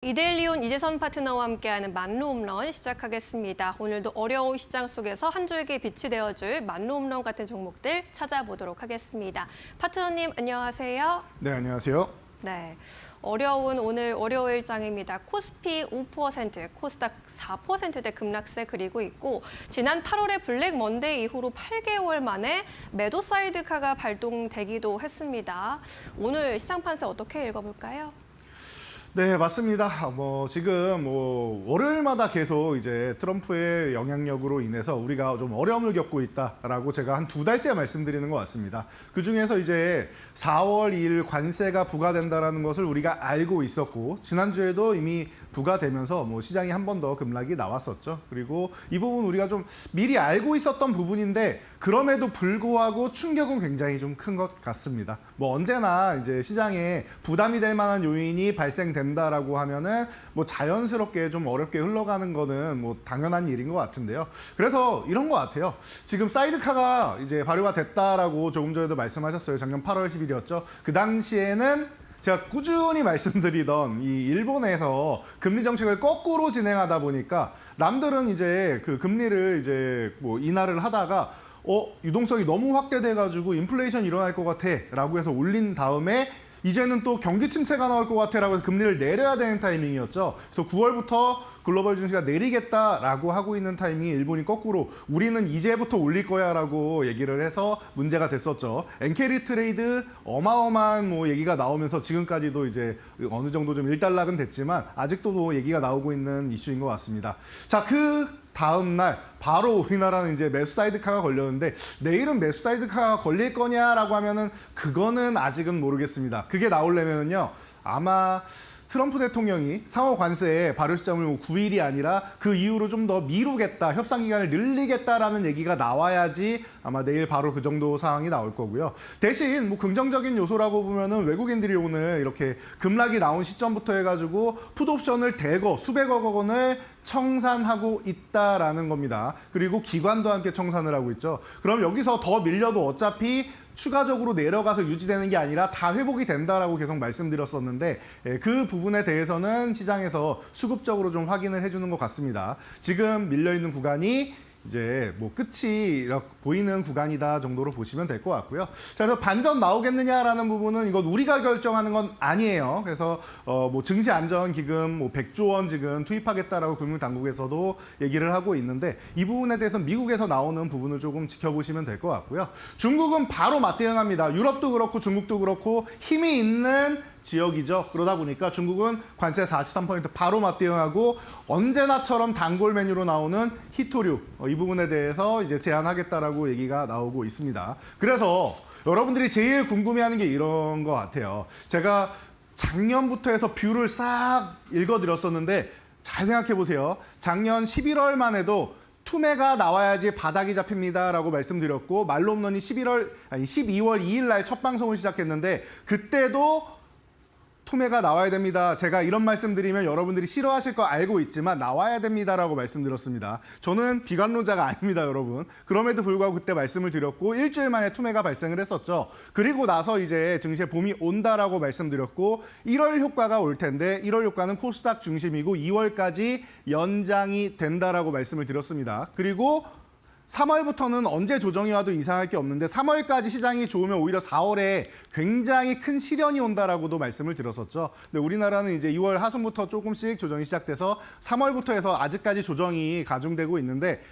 이데일리온 이재선 파트너와 함께하는 만루 홈런 시작하겠습니다. 오늘도 어려운 시장 속에서 한 줄기 빛이 되어줄 만루 홈런 같은 종목들 찾아보도록 하겠습니다. 파트너님 안녕하세요. 네, 안녕하세요. 네, 어려운 오늘 월요일장입니다. 코스피 5%, 코스닥 4%대 급락세 그리고 있고 지난 8월에 블랙 먼데이 이후로 8개월 만에 매도 사이드카가 발동되기도 했습니다. 오늘 시장 판세 어떻게 읽어볼까요? 네, 맞습니다. 지금 월요일마다 계속 이제 트럼프의 영향력으로 인해서 우리가 좀 어려움을 겪고 있다라고 제가 한 2달째 말씀드리는 것 같습니다. 그 중에서 이제 4월 2일 관세가 부과된다라는 것을 우리가 알고 있었고 지난주에도 이미 부과되면서 시장이 한 번 더 급락이 나왔었죠. 그리고 이 부분 우리가 좀 미리 알고 있었던 부분인데 그럼에도 불구하고 충격은 굉장히 좀 큰 것 같습니다. 언제나 이제 시장에 부담이 될 만한 요인이 발생된다라고 하면은 자연스럽게 좀 어렵게 흘러가는 거는 당연한 일인 것 같은데요. 그래서 이런 것 같아요. 지금 사이드카가 이제 발효가 됐다라고 조금 전에도 말씀하셨어요. 작년 8월 10일이었죠. 그 당시에는 제가 꾸준히 말씀드리던 이 일본에서 금리 정책을 거꾸로 진행하다 보니까 남들은 이제 그 금리를 이제 인하를 하다가 유동성이 너무 확대돼가지고 인플레이션 일어날 것 같아라고 해서 올린 다음에 이제는 또 경기 침체가 나올 것 같아라고 해서 금리를 내려야 되는 타이밍이었죠. 그래서 9월부터 글로벌 증시가 내리겠다라고 하고 있는 타이밍에 일본이 거꾸로 우리는 이제부터 올릴 거야라고 얘기를 해서 문제가 됐었죠. 엔캐리 트레이드 어마어마한 얘기가 나오면서 지금까지도 이제 어느 정도 좀 일단락은 됐지만 아직도 얘기가 나오고 있는 이슈인 것 같습니다. 자, 그 다음 날 바로 우리나라는 이제 매수 사이드카가 걸렸는데 내일은 매수 사이드카가 걸릴 거냐라고 하면은 그거는 아직은 모르겠습니다. 그게 나오려면요 아마 트럼프 대통령이 상호 관세의 발효 시점을 9일이 아니라 그 이후로 좀 더 미루겠다, 협상 기간을 늘리겠다라는 얘기가 나와야지 아마 내일 바로 그 정도 상황이 나올 거고요. 대신 긍정적인 요소라고 보면은 외국인들이 오늘 이렇게 급락이 나온 시점부터 해가지고 풋옵션을 대거 수백억 원을 청산하고 있다라는 겁니다. 그리고 기관도 함께 청산을 하고 있죠. 그럼 여기서 더 밀려도 어차피 추가적으로 내려가서 유지되는 게 아니라 다 회복이 된다라고 계속 말씀드렸었는데 그 부분에 대해서는 시장에서 수급적으로 좀 확인을 해주는 것 같습니다. 지금 밀려있는 구간이 이제 끝이 이렇게 보이는 구간이다 정도로 보시면 될 것 같고요. 자, 그래서 반전 나오겠느냐라는 부분은 이건 우리가 결정하는 건 아니에요. 그래서 증시 안전 기금 100조 원 지금 투입하겠다라고 금융당국에서도 얘기를 하고 있는데 이 부분에 대해서 미국에서 나오는 부분을 조금 지켜보시면 될 것 같고요. 중국은 바로 맞대응합니다. 유럽도 그렇고 중국도 그렇고 힘이 있는 지역이죠. 그러다 보니까 중국은 관세 43% 바로 맞대응하고 언제나처럼 단골 메뉴로 나오는 히토류 이 부분에 대해서 이제 제한하겠다라고 얘기가 나오고 있습니다. 그래서 여러분들이 제일 궁금해하는 게 이런 것 같아요. 제가 작년부터 해서 뷰를 싹 읽어드렸었는데 잘 생각해 보세요. 작년 11월만 해도 투매가 나와야지 바닥이 잡힙니다라고 말씀드렸고 말로 홈런이 12월 2일 날 첫 방송을 시작했는데 그때도 투매가 나와야 됩니다. 제가 이런 말씀드리면 여러분들이 싫어하실 거 알고 있지만 나와야 됩니다라고 말씀드렸습니다. 저는 비관론자가 아닙니다, 여러분. 그럼에도 불구하고 그때 말씀을 드렸고 일주일 만에 투매가 발생을 했었죠. 그리고 나서 이제 증시에 봄이 온다라고 말씀드렸고 1월 효과가 올 텐데 1월 효과는 코스닥 중심이고 2월까지 연장이 된다라고 말씀을 드렸습니다. 그리고 3월부터는 언제 조정이 와도 이상할 게 없는데 3월까지 시장이 좋으면 오히려 4월에 굉장히 큰 시련이 온다라고도 말씀을 드렸었죠. 근데 우리나라는 이제 2월 하순부터 조금씩 조정이 시작돼서 3월부터 해서 아직까지 조정이 가중되고 있는데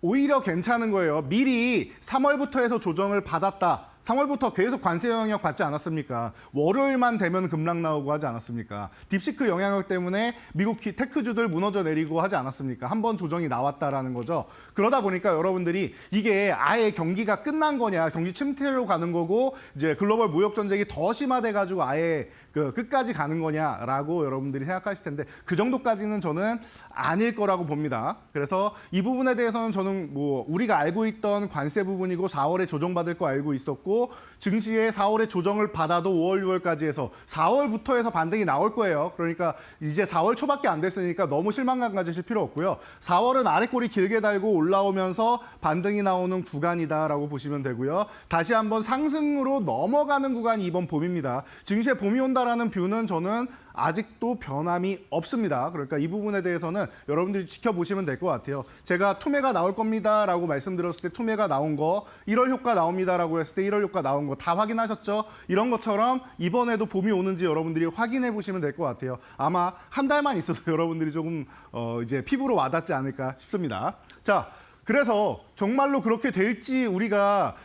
오히려 괜찮은 거예요. 미리 3월부터 해서 조정을 받았다. 3월부터 계속 관세 영향 받지 않았습니까? 월요일만 되면 급락 나오고 하지 않았습니까? 딥시크 영향력 때문에 미국 테크주들 무너져 내리고 하지 않았습니까? 한 번 조정이 나왔다라는 거죠. 그러다 보니까 여러분들이 이게 아예 경기가 끝난 거냐, 경기 침체로 가는 거고 이제 글로벌 무역 전쟁이 더 심화돼가지고 아예 끝까지 가는 거냐라고 여러분들이 생각하실 텐데 그 정도까지는 저는 아닐 거라고 봅니다. 그래서 이 부분에 대해서는 저는 우리가 알고 있던 관세 부분이고 4월에 조정받을 거 알고 있었고 증시에 4월에 조정을 받아도 5월, 6월까지 해서 4월부터 해서 반등이 나올 거예요. 그러니까 이제 4월 초밖에 안 됐으니까 너무 실망감 가지실 필요 없고요. 4월은 아래꼬리 길게 달고 올라오면서 반등이 나오는 구간이다라고 보시면 되고요. 다시 한번 상승으로 넘어가는 구간이 이번 봄입니다. 증시에 봄이 온다라는 뷰는 저는 아직도 변함이 없습니다. 그러니까 이 부분에 대해서는 여러분들이 지켜보시면 될 것 같아요. 제가 투매가 나올 겁니다라고 말씀드렸을 때 투매가 나온 거, 1월 효과 나옵니다라고 했을 때 1월 효과 나온 거 다 확인하셨죠? 이런 것처럼 이번에도 봄이 오는지 여러분들이 확인해 보시면 될 것 같아요. 아마 한 달만 있어도 여러분들이 조금 이제 피부로 와닿지 않을까 싶습니다. 자, 그래서 정말로 그렇게 될지 우리가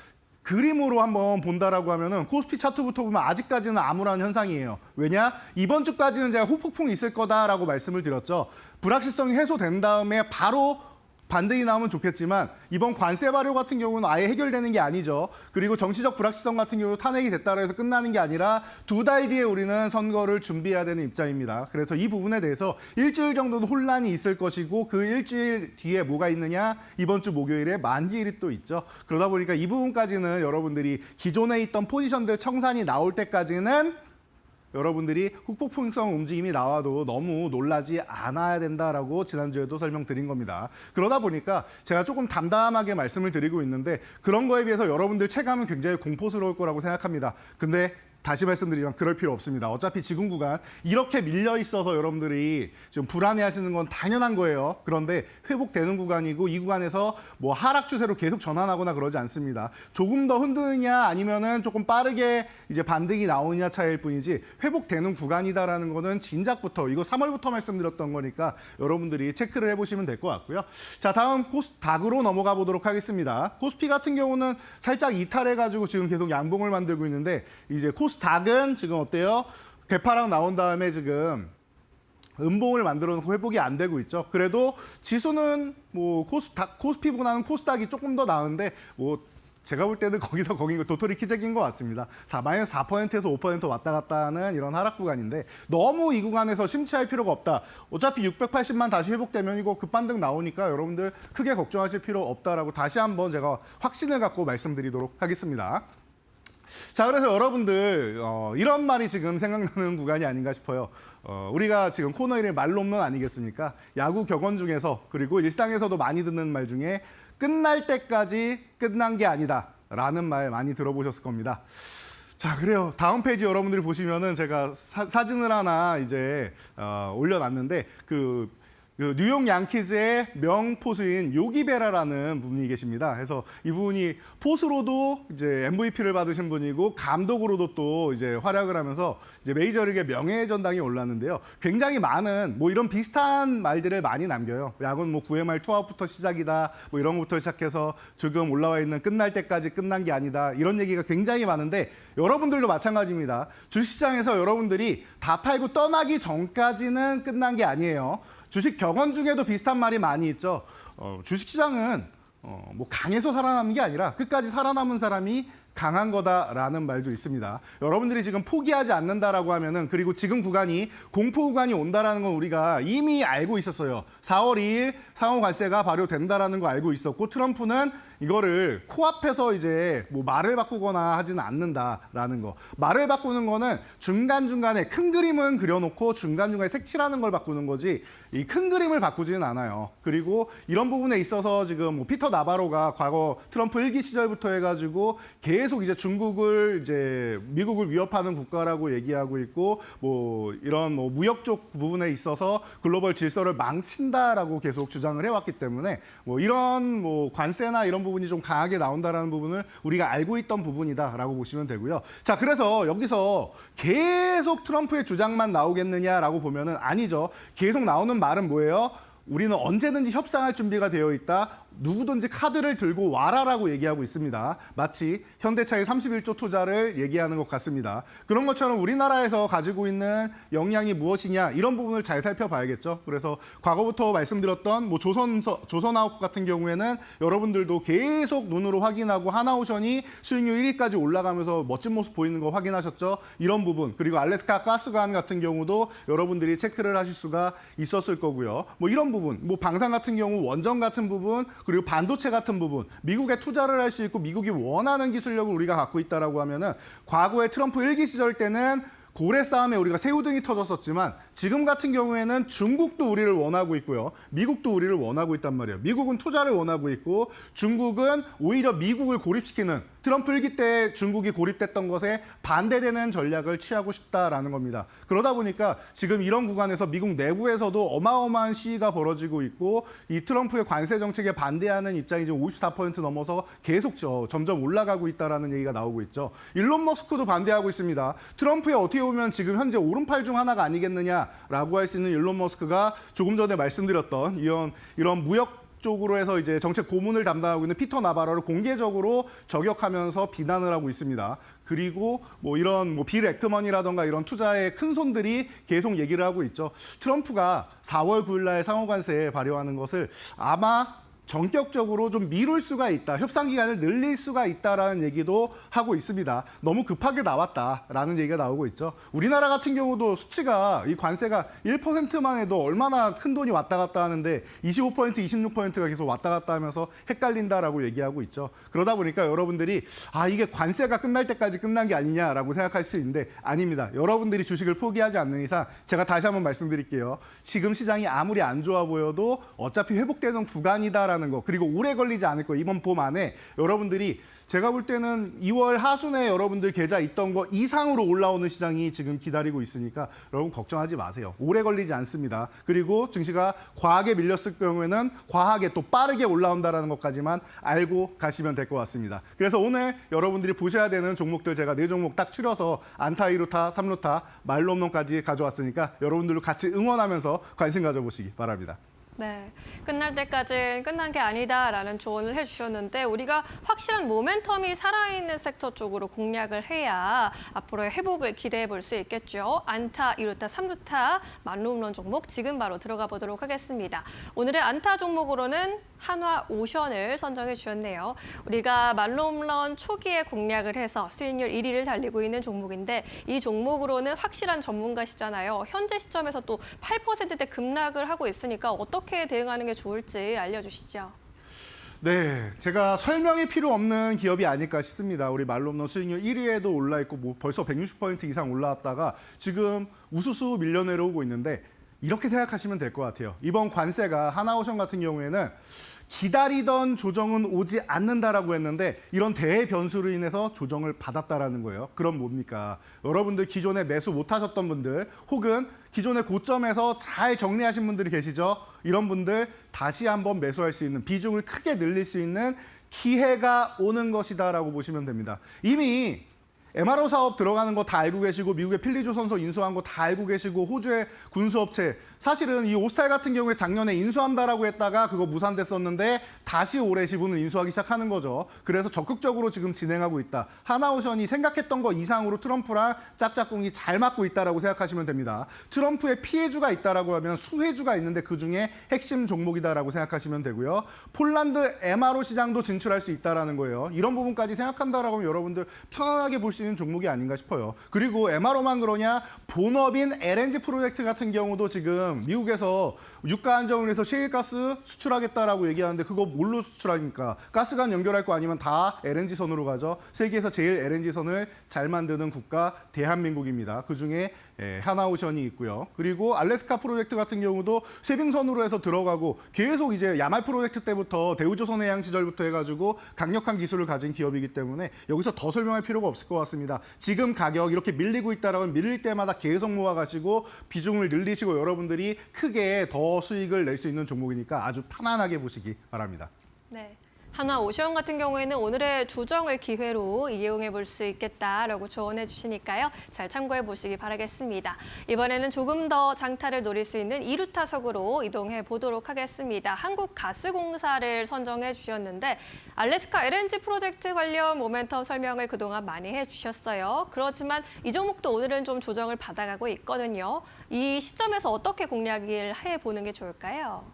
그림으로 한번 본다라고 하면은 코스피 차트부터 보면 아직까지는 암울한 현상이에요. 왜냐? 이번 주까지는 제가 후폭풍이 있을 거다라고 말씀을 드렸죠. 불확실성이 해소된 다음에 바로 반등이 나오면 좋겠지만 이번 관세 발효 같은 경우는 아예 해결되는 게 아니죠. 그리고 정치적 불확실성 같은 경우 탄핵이 됐다고 해서 끝나는 게 아니라 2달 뒤에 우리는 선거를 준비해야 되는 입장입니다. 그래서 이 부분에 대해서 일주일 정도는 혼란이 있을 것이고 그 일주일 뒤에 뭐가 있느냐? 이번 주 목요일에 만기일이 또 있죠. 그러다 보니까 이 부분까지는 여러분들이 기존에 있던 포지션들 청산이 나올 때까지는 여러분들이 후폭풍성 움직임이 나와도 너무 놀라지 않아야 된다라고 지난주에도 설명드린 겁니다. 그러다 보니까 제가 조금 담담하게 말씀을 드리고 있는데 그런 거에 비해서 여러분들 체감은 굉장히 공포스러울 거라고 생각합니다. 근데 다시 말씀드리지만 그럴 필요 없습니다. 어차피 지금 구간 이렇게 밀려 있어서 여러분들이 좀 불안해하시는 건 당연한 거예요. 그런데 회복되는 구간이고 이 구간에서 뭐 하락 추세로 계속 전환하거나 그러지 않습니다. 조금 더 흔드느냐 아니면은 조금 빠르게 이제 반등이 나오느냐 차이일 뿐이지 회복되는 구간이다라는 거는 진작부터 이거 3월부터 말씀드렸던 거니까 여러분들이 체크를 해보시면 될 것 같고요. 자, 다음 코스닥으로 넘어가 보도록 하겠습니다. 코스피 같은 경우는 살짝 이탈해가지고 지금 계속 양봉을 만들고 있는데 이제 코스닥은 지금 어때요? 개파락 나온 다음에 지금 음봉을 만들어 놓고 회복이 안 되고 있죠. 그래도 지수는 뭐 코스피보다는 코스닥이 조금 더 나은데 뭐 제가 볼 때는 거기서 거긴 도토리 키재기인 것 같습니다. 마이너스 4%에서 5% 왔다 갔다 하는 이런 하락 구간인데 너무 이 구간에서 심취할 필요가 없다. 어차피 680만 다시 회복되면 이거 급반등 나오니까 여러분들 크게 걱정하실 필요 없다라고 다시 한번 제가 확신을 갖고 말씀드리도록 하겠습니다. 자, 그래서 여러분들 이런 말이 지금 생각나는 구간이 아닌가 싶어요. 우리가 지금 코너 1의 말홈런 아니겠습니까? 야구 격언 중에서 그리고 일상에서도 많이 듣는 말 중에 끝날 때까지 끝난 게 아니다 라는 말 많이 들어보셨을 겁니다. 자, 그래요. 다음 페이지 여러분들이 보시면은 제가 사진을 하나 이제 올려놨는데 그 뉴욕 양키즈의 명포수인 요기 베라라는 분이 계십니다. 그래서 이분이 포수로도 이제 MVP를 받으신 분이고 감독으로도 또 이제 활약을 하면서 이제 메이저리그의 명예의 전당에 올랐는데요. 굉장히 많은 뭐 이런 비슷한 말들을 많이 남겨요. 야구는 뭐 9회 말 투아웃부터 시작이다. 뭐 이런 것부터 시작해서 지금 올라와 있는 끝날 때까지 끝난 게 아니다. 이런 얘기가 굉장히 많은데 여러분들도 마찬가지입니다. 주식시장에서 여러분들이 다 팔고 떠나기 전까지는 끝난 게 아니에요. 주식 격언 중에도 비슷한 말이 많이 있죠. 주식시장은 뭐 강해서 살아남는 게 아니라 끝까지 살아남은 사람이 강한 거다라는 말도 있습니다. 여러분들이 지금 포기하지 않는다라고 하면은 그리고 지금 구간이 공포 구간이 온다라는 건 우리가 이미 알고 있었어요. 4월 2일 상호 관세가 발효된다라는 거 알고 있었고 트럼프는 이거를 코앞에서 이제 뭐 말을 바꾸거나 하지는 않는다라는 거. 말을 바꾸는 거는 중간중간에 큰 그림은 그려놓고 중간중간에 색칠하는 걸 바꾸는 거지 이 큰 그림을 바꾸지는 않아요. 그리고 이런 부분에 있어서 지금 뭐 피터 나바로가 과거 트럼프 1기 시절부터 해가지고 계속 이제 중국을 이제 미국을 위협하는 국가라고 얘기하고 있고 뭐 이런 뭐 무역 쪽 부분에 있어서 글로벌 질서를 망친다라고 계속 주장을 해왔기 때문에 뭐 이런 뭐 관세나 이런 부분이 좀 강하게 나온다라는 부분을 우리가 알고 있던 부분이다라고 보시면 되고요. 자, 그래서 여기서 계속 트럼프의 주장만 나오겠느냐라고 보면은 아니죠. 계속 나오는 말은 뭐예요? 우리는 언제든지 협상할 준비가 되어 있다. 누구든지 카드를 들고 와라라고 얘기하고 있습니다. 마치 현대차의 31조 투자를 얘기하는 것 같습니다. 그런 것처럼 우리나라에서 가지고 있는 역량이 무엇이냐 이런 부분을 잘 살펴봐야겠죠. 그래서 과거부터 말씀드렸던 뭐 조선아웃 같은 경우에는 여러분들도 계속 눈으로 확인하고 하나오션이 수익률 1위까지 올라가면서 멋진 모습 보이는 거 확인하셨죠. 이런 부분 그리고 알래스카 가스관 같은 경우도 여러분들이 체크를 하실 수가 있었을 거고요. 뭐 이런 부분, 뭐 방산 같은 경우 원전 같은 부분 그리고 반도체 같은 부분, 미국에 투자를 할 수 있고 미국이 원하는 기술력을 우리가 갖고 있다라고 하면은 과거에 트럼프 1기 시절 때는 고래 싸움에 우리가 새우등이 터졌었지만 지금 같은 경우에는 중국도 우리를 원하고 있고요. 미국도 우리를 원하고 있단 말이에요. 미국은 투자를 원하고 있고 중국은 오히려 미국을 고립시키는 트럼프 일기 때 중국이 고립됐던 것에 반대되는 전략을 취하고 싶다라는 겁니다. 그러다 보니까 지금 이런 구간에서 미국 내부에서도 어마어마한 시위가 벌어지고 있고 이 트럼프의 관세 정책에 반대하는 입장이 지금 54% 넘어서 계속 점점 올라가고 있다라는 얘기가 나오고 있죠. 일론 머스크도 반대하고 있습니다. 트럼프의 어떻게 보면 지금 현재 오른팔 중 하나가 아니겠느냐라고 할 수 있는 일론 머스크가 조금 전에 말씀드렸던 이런 무역 쪽으로 해서 이제 정책 고문을 담당하고 있는 피터 나바로를 공개적으로 저격하면서 비난을 하고 있습니다. 그리고 이런 빌 액트먼이라던가 이런 투자의 큰 손들이 계속 얘기를 하고 있죠. 트럼프가 4월 9일 날 상호관세 발효하는 것을 아마 전격적으로 좀 미룰 수가 있다. 협상 기간을 늘릴 수가 있다라는 얘기도 하고 있습니다. 너무 급하게 나왔다라는 얘기가 나오고 있죠. 우리나라 같은 경우도 수치가 이 관세가 1%만 해도 얼마나 큰 돈이 왔다 갔다 하는데 25%, 26%가 계속 왔다 갔다 하면서 헷갈린다라고 얘기하고 있죠. 그러다 보니까 여러분들이 이게 관세가 끝날 때까지 끝난 게 아니냐라고 생각할 수 있는데 아닙니다. 여러분들이 주식을 포기하지 않는 이상 제가 다시 한번 말씀드릴게요. 지금 시장이 아무리 안 좋아 보여도 어차피 회복되는 구간이다라는 거, 그리고 오래 걸리지 않을 거. 이번 봄 안에 여러분들이 제가 볼 때는 2월 하순에 여러분들 계좌 있던 거 이상으로 올라오는 시장이 지금 기다리고 있으니까 여러분 걱정하지 마세요. 오래 걸리지 않습니다. 그리고 증시가 과하게 밀렸을 경우에는 과하게 또 빠르게 올라온다는 것까지만 알고 가시면 될 것 같습니다. 그래서 오늘 여러분들이 보셔야 되는 종목들 제가 4종목 딱 추려서 안타, 2루타, 3루타, 말로 홈런까지 가져왔으니까 여러분들도 같이 응원하면서 관심 가져보시기 바랍니다. 네, 끝날 때까지는 끝난 게 아니다라는 조언을 해주셨는데 우리가 확실한 모멘텀이 살아있는 섹터 쪽으로 공략을 해야 앞으로의 회복을 기대해 볼 수 있겠죠. 안타, 2루타, 3루타, 만루홈런 종목 지금 바로 들어가 보도록 하겠습니다. 오늘의 안타 종목으로는 한화오션을 선정해 주셨네요. 우리가 만루홈런 초기에 공략을 해서 수익률 1위를 달리고 있는 종목인데 이 종목으로는 확실한 전문가시잖아요. 현재 시점에서 또 8%대 급락을 하고 있으니까 어떻게 대응하는 게 좋을지 알려주시죠. 네, 제가 설명이 필요 없는 기업이 아닐까 싶습니다. 우리 말로 수익률 1위에도 올라 있고 벌써 160% 이상 올라왔다가 지금 우수수 밀려 내려오고 있는데 이렇게 생각하시면 될 것 같아요. 이번 관세가 하나오션 같은 경우에는 기다리던 조정은 오지 않는다라고 했는데 이런 대변수로 인해서 조정을 받았다라는 거예요. 그럼 뭡니까? 여러분들 기존에 매수 못하셨던 분들 혹은 기존의 고점에서 잘 정리하신 분들이 계시죠? 이런 분들 다시 한번 매수할 수 있는 비중을 크게 늘릴 수 있는 기회가 오는 것이다라고 보시면 됩니다. 이미 MRO 사업 들어가는 거 다 알고 계시고 미국의 필리조선소 인수한 거 다 알고 계시고 호주의 군수업체 사실은 이 오스탈 같은 경우에 작년에 인수한다라고 했다가 그거 무산됐었는데 다시 올해 지분을 인수하기 시작하는 거죠. 그래서 적극적으로 지금 진행하고 있다. 하나오션이 생각했던 거 이상으로 트럼프랑 짝짝꿍이 잘 맞고 있다라고 생각하시면 됩니다. 트럼프의 피해주가 있다라고 하면 수혜주가 있는데 그중에 핵심 종목이다라고 생각하시면 되고요. 폴란드 MRO 시장도 진출할 수 있다라는 거예요. 이런 부분까지 생각한다라고 하면 여러분들 편안하게 볼 수 있는 종목이 아닌가 싶어요. 그리고 MRO만 그러냐? 본업인 LNG 프로젝트 같은 경우도 지금 미국에서 유가 안정을 해서 셰일가스 수출하겠다라고 얘기하는데 그거 뭘로 수출합니까? 가스관 연결할 거 아니면 다 LNG 선으로 가죠. 세계에서 제일 LNG 선을 잘 만드는 국가 대한민국입니다. 그중에 하나오션이 있고요. 그리고 알래스카 프로젝트 같은 경우도 쇄빙선으로 해서 들어가고 계속 이제 야말 프로젝트 때부터 대우조선해양 시절부터 해가지고 강력한 기술을 가진 기업이기 때문에 여기서 더 설명할 필요가 없을 것 같습니다. 지금 가격 이렇게 밀리고 있다라면 밀릴 때마다 계속 모아가시고 비중을 늘리시고 여러분들이 크게 더 수익을 낼 수 있는 종목이니까 아주 편안하게 보시기 바랍니다. 네. 하나오션 같은 경우에는 오늘의 조정을 기회로 이용해 볼 수 있겠다라고 조언해 주시니까요. 잘 참고해 보시기 바라겠습니다. 이번에는 조금 더 장타를 노릴 수 있는 2루타석으로 이동해 보도록 하겠습니다. 한국가스공사를 선정해 주셨는데 알래스카 LNG 프로젝트 관련 모멘텀 설명을 그동안 많이 해주셨어요. 그렇지만 이 종목도 오늘은 좀 조정을 받아가고 있거든요. 이 시점에서 어떻게 공략을 해보는 게 좋을까요?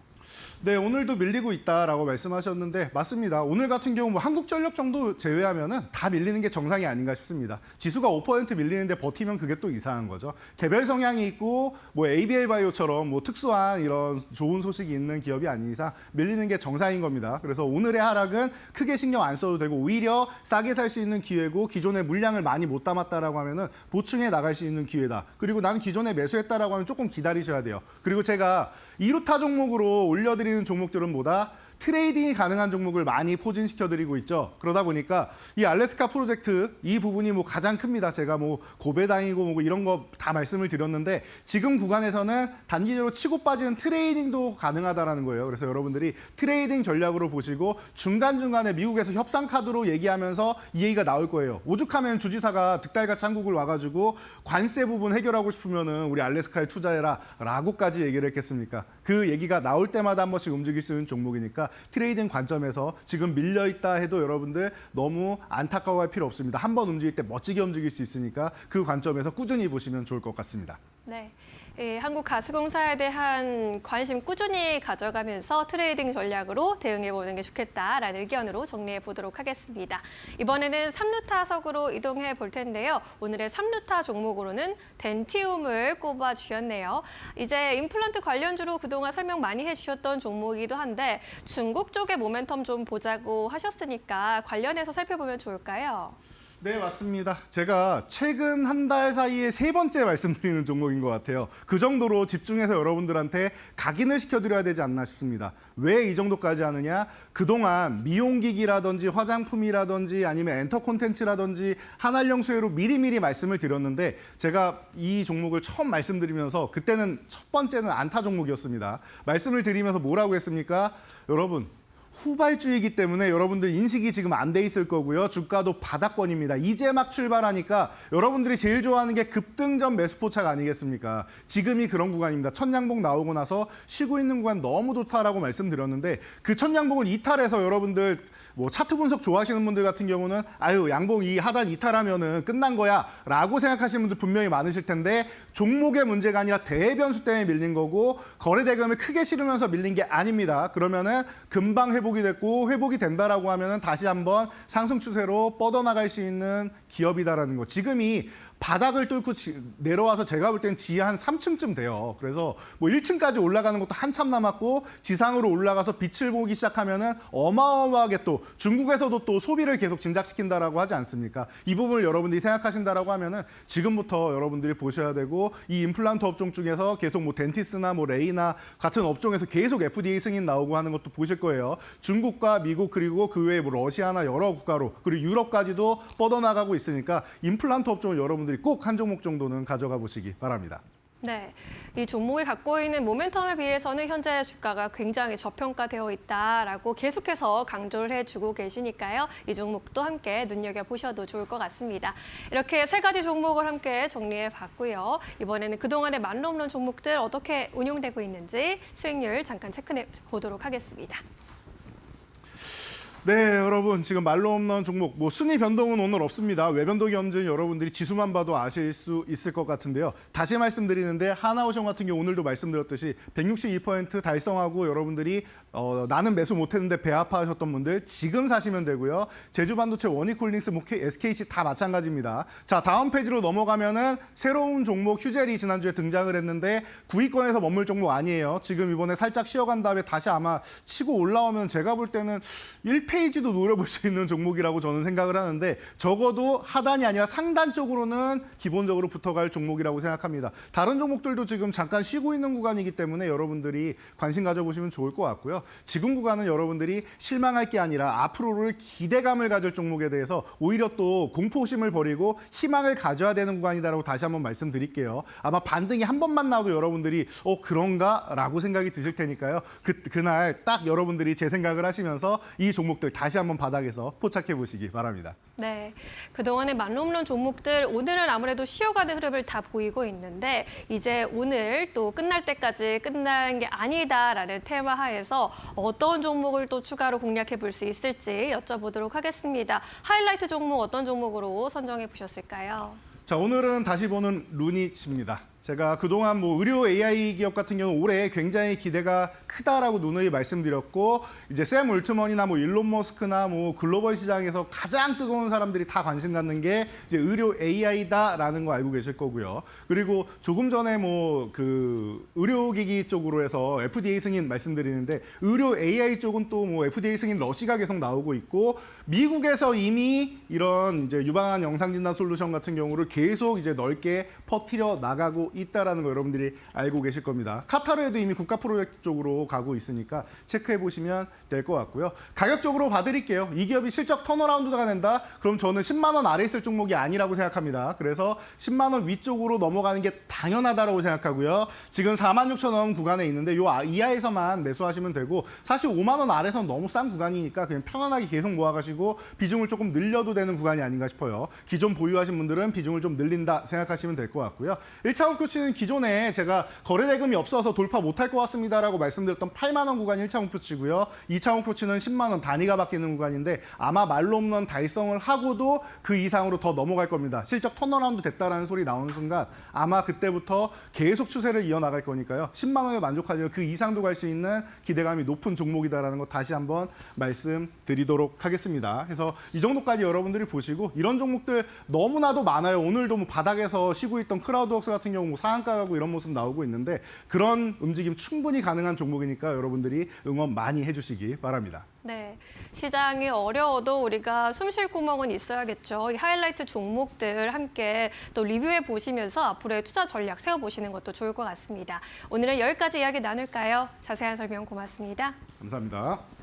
네, 오늘도 밀리고 있다라고 말씀하셨는데 맞습니다. 오늘 같은 경우 뭐 한국전력 정도 제외하면은 다 밀리는 게 정상이 아닌가 싶습니다. 지수가 5% 밀리는데 버티면 그게 또 이상한 거죠. 개별 성향이 있고 뭐 ABL 바이오처럼 뭐 특수한 이런 좋은 소식이 있는 기업이 아닌 이상 밀리는 게 정상인 겁니다. 그래서 오늘의 하락은 크게 신경 안 써도 되고 오히려 싸게 살 수 있는 기회고 기존의 물량을 많이 못 담았다라고 하면은 보충해 나갈 수 있는 기회다. 그리고 나는 기존에 매수했다라고 하면 조금 기다리셔야 돼요. 그리고 제가 2루타 종목으로 올려드리는 종목들은 뭐다? 트레이딩이 가능한 종목을 많이 포진시켜드리고 있죠. 그러다 보니까 이 알래스카 프로젝트 이 부분이 뭐 가장 큽니다. 제가 뭐 고배당이고 뭐 이런 거 다 말씀을 드렸는데 지금 구간에서는 단기적으로 치고 빠지는 트레이딩도 가능하다라는 거예요. 그래서 여러분들이 트레이딩 전략으로 보시고 중간중간에 미국에서 협상 카드로 얘기하면서 이 얘기가 나올 거예요. 오죽하면 주지사가 득달같이 한국을 와가지고 관세 부분 해결하고 싶으면은 우리 알래스카에 투자해라 라고까지 얘기를 했겠습니까? 그 얘기가 나올 때마다 한 번씩 움직일 수 있는 종목이니까 트레이딩 관점에서 지금 밀려있다 해도 여러분들 너무 안타까워할 필요 없습니다. 한 번 움직일 때 멋지게 움직일 수 있으니까 그 관점에서 꾸준히 보시면 좋을 것 같습니다. 네. 한국가스공사에 대한 관심 꾸준히 가져가면서 트레이딩 전략으로 대응해보는 게 좋겠다라는 의견으로 정리해 보도록 하겠습니다. 이번에는 3루타석으로 이동해 볼 텐데요. 오늘의 3루타 종목으로는 덴티움을 꼽아주셨네요. 이제 임플란트 관련주로 그동안 설명 많이 해주셨던 종목이기도 한데 중국 쪽의 모멘텀 좀 보자고 하셨으니까 관련해서 살펴보면 좋을까요? 네, 맞습니다. 제가 최근 한 달 사이에 3번째 말씀드리는 종목인 것 같아요. 그 정도로 집중해서 여러분들한테 각인을 시켜드려야 되지 않나 싶습니다. 왜 이 정도까지 하느냐? 그동안 미용기기라든지 화장품이라든지 아니면 엔터 콘텐츠라든지 한알령 수혜로 미리미리 말씀을 드렸는데 제가 이 종목을 처음 말씀드리면서 그때는 첫 번째는 안타 종목이었습니다. 말씀을 드리면서 뭐라고 했습니까? 여러분. 후발주이기 때문에 여러분들 인식이 지금 안 돼 있을 거고요. 주가도 바닥권입니다. 이제 막 출발하니까 여러분들이 제일 좋아하는 게 급등전 매수 포착 아니겠습니까? 지금이 그런 구간입니다. 첫양봉 나오고 나서 쉬고 있는 구간 너무 좋다라고 말씀드렸는데 그 첫양봉을 이탈해서 여러분들 뭐 차트 분석 좋아하시는 분들 같은 경우는 아유 양봉 이 하단 이탈하면은 끝난 거야 라고 생각하시는 분들 분명히 많으실 텐데 종목의 문제가 아니라 대변수 때문에 밀린 거고 거래 대금을 크게 실으면서 밀린 게 아닙니다. 그러면은 금방 회복이 됐고 회복이 된다라고 하면은 다시 한번 상승 추세로 뻗어나갈 수 있는 기업이다라는 거. 지금이 바닥을 뚫고 내려와서 제가 볼 땐 지하 한 3층쯤 돼요. 그래서 뭐 1층까지 올라가는 것도 한참 남았고 지상으로 올라가서 빛을 보기 시작하면은 어마어마하게 또 중국에서도 또 소비를 계속 진작시킨다라고 하지 않습니까? 이 부분을 여러분들이 생각하신다라고 하면은 지금부터 여러분들이 보셔야 되고 이 임플란트 업종 중에서 계속 뭐 덴티스나 뭐 레이나 같은 업종에서 계속 FDA 승인 나오고 하는 것도 보실 거예요. 중국과 미국 그리고 그 외에 뭐 러시아나 여러 국가로 그리고 유럽까지도 뻗어나가고 있으니까 임플란트 업종을 여러분들이 꼭 한 종목 정도는 가져가 보시기 바랍니다. 네, 이 종목이 갖고 있는 모멘텀에 비해서는 현재 주가가 굉장히 저평가되어 있다라고 계속해서 강조를 해주고 계시니까요. 이 종목도 함께 눈여겨보셔도 좋을 것 같습니다. 이렇게 3가지 종목을 함께 정리해봤고요. 이번에는 그동안의 만홈런 종목들 어떻게 운용되고 있는지 수익률 잠깐 체크해 보도록 하겠습니다. 네, 여러분 지금 말로 없는 종목 뭐 순위 변동은 오늘 없습니다. 외변동 염증 여러분들이 지수만 봐도 아실 수 있을 것 같은데요. 다시 말씀드리는데 하나오션 같은 경우 오늘도 말씀드렸듯이 162% 달성하고 여러분들이 나는 매수 못했는데 배 아파하셨던 분들 지금 사시면 되고요. 제주반도체, 원익홀딩스, SKC 다 마찬가지입니다. 자, 다음 페이지로 넘어가면은 새로운 종목 휴젤이 지난주에 등장을 했는데 9위권에서 머물 종목 아니에요. 지금 이번에 살짝 쉬어간 다음에 다시 아마 치고 올라오면 제가 볼 때는 1페이지도 노려볼 수 있는 종목이라고 저는 생각을 하는데 적어도 하단이 아니라 상단 쪽으로는 기본적으로 붙어갈 종목이라고 생각합니다. 다른 종목들도 지금 잠깐 쉬고 있는 구간이기 때문에 여러분들이 관심 가져보시면 좋을 것 같고요. 지금 구간은 여러분들이 실망할 게 아니라 앞으로를 기대감을 가질 종목에 대해서 오히려 또 공포심을 버리고 희망을 가져야 되는 구간이다라고 다시 한번 말씀드릴게요. 아마 반등이 한 번만 나와도 여러분들이 그런가? 라고 생각이 드실 테니까요. 그날 딱 여러분들이 제 생각을 하시면서 이 종목들 다시 한번 바닥에서 포착해 보시기 바랍니다. 네, 그동안의 만홈런 종목들 오늘은 아무래도 쉬어가는 흐름을 다 보이고 있는데 이제 오늘 또 끝날 때까지 끝난 게 아니다라는 테마 하에서 어떤 종목을 또 추가로 공략해 볼 수 있을지 여쭤보도록 하겠습니다. 하이라이트 종목 어떤 종목으로 선정해 보셨을까요? 자, 오늘은 다시 보는 루닛입니다. 제가 그동안 뭐 의료 AI 기업 같은 경우 올해 굉장히 기대가 크다라고 누누이 말씀드렸고 이제 샘 올트먼이나 뭐 일론 머스크나 뭐 글로벌 시장에서 가장 뜨거운 사람들이 다 관심 갖는 게 이제 의료 AI다라는 거 알고 계실 거고요. 그리고 조금 전에 뭐 그 의료기기 쪽으로 해서 FDA 승인 말씀드리는데 의료 AI 쪽은 또 뭐 FDA 승인 러시가 계속 나오고 있고 미국에서 이미 이런 이제 유방암 영상 진단 솔루션 같은 경우를 계속 이제 넓게 퍼뜨려 나가고 있다라는 거 여러분들이 알고 계실 겁니다. 카타르에도 이미 국가 프로젝트 쪽으로 가고 있으니까 체크해 보시면 될 것 같고요. 가격적으로 봐드릴게요. 이 기업이 실적 턴어라운드가 된다? 그럼 저는 10만 원 아래 있을 종목이 아니라고 생각합니다. 그래서 10만 원 위쪽으로 넘어가는 게 당연하다라고 생각하고요. 지금 46,000원 구간에 있는데 요 이하에서만 매수하시면 되고 사실 5만 원 아래서는 너무 싼 구간이니까 그냥 편안하게 계속 모아가시고 비중을 조금 늘려도 되는 구간이 아닌가 싶어요. 기존 보유하신 분들은 비중을 좀 늘린다 생각하시면 될 것 같고요. 1차 목표치는 기존에 제가 거래 대금이 없어서 돌파 못할 것 같습니다라고 말씀드렸던 8만 원 구간이 1차 목표치고요. 2차 목표치는 10만 원 단위가 바뀌는 구간인데 아마 말로 홈런 달성을 하고도 그 이상으로 더 넘어갈 겁니다. 실적 턴어라운드 됐다라는 소리 나오는 순간 아마 그때부터 계속 추세를 이어나갈 거니까요. 10만 원에 만족하지 그 이상도 갈 수 있는 기대감이 높은 종목이다라는 거 다시 한번 말씀드리도록 하겠습니다. 그래서 이 정도까지 여러분들이 보시고 이런 종목들 너무나도 많아요. 오늘도 뭐 바닥에서 쉬고 있던 크라우드웍스 같은 경우 뭐 상한가 가고 이런 모습 나오고 있는데 그런 움직임 충분히 가능한 종목이니까 여러분들이 응원 많이 해주시기 바랍니다. 네, 시장이 어려워도 우리가 숨 쉴 구멍은 있어야겠죠. 이 하이라이트 종목들 함께 또 리뷰해 보시면서 앞으로의 투자 전략 세워보시는 것도 좋을 것 같습니다. 오늘은 여기까지 이야기 나눌까요? 자세한 설명 고맙습니다. 감사합니다.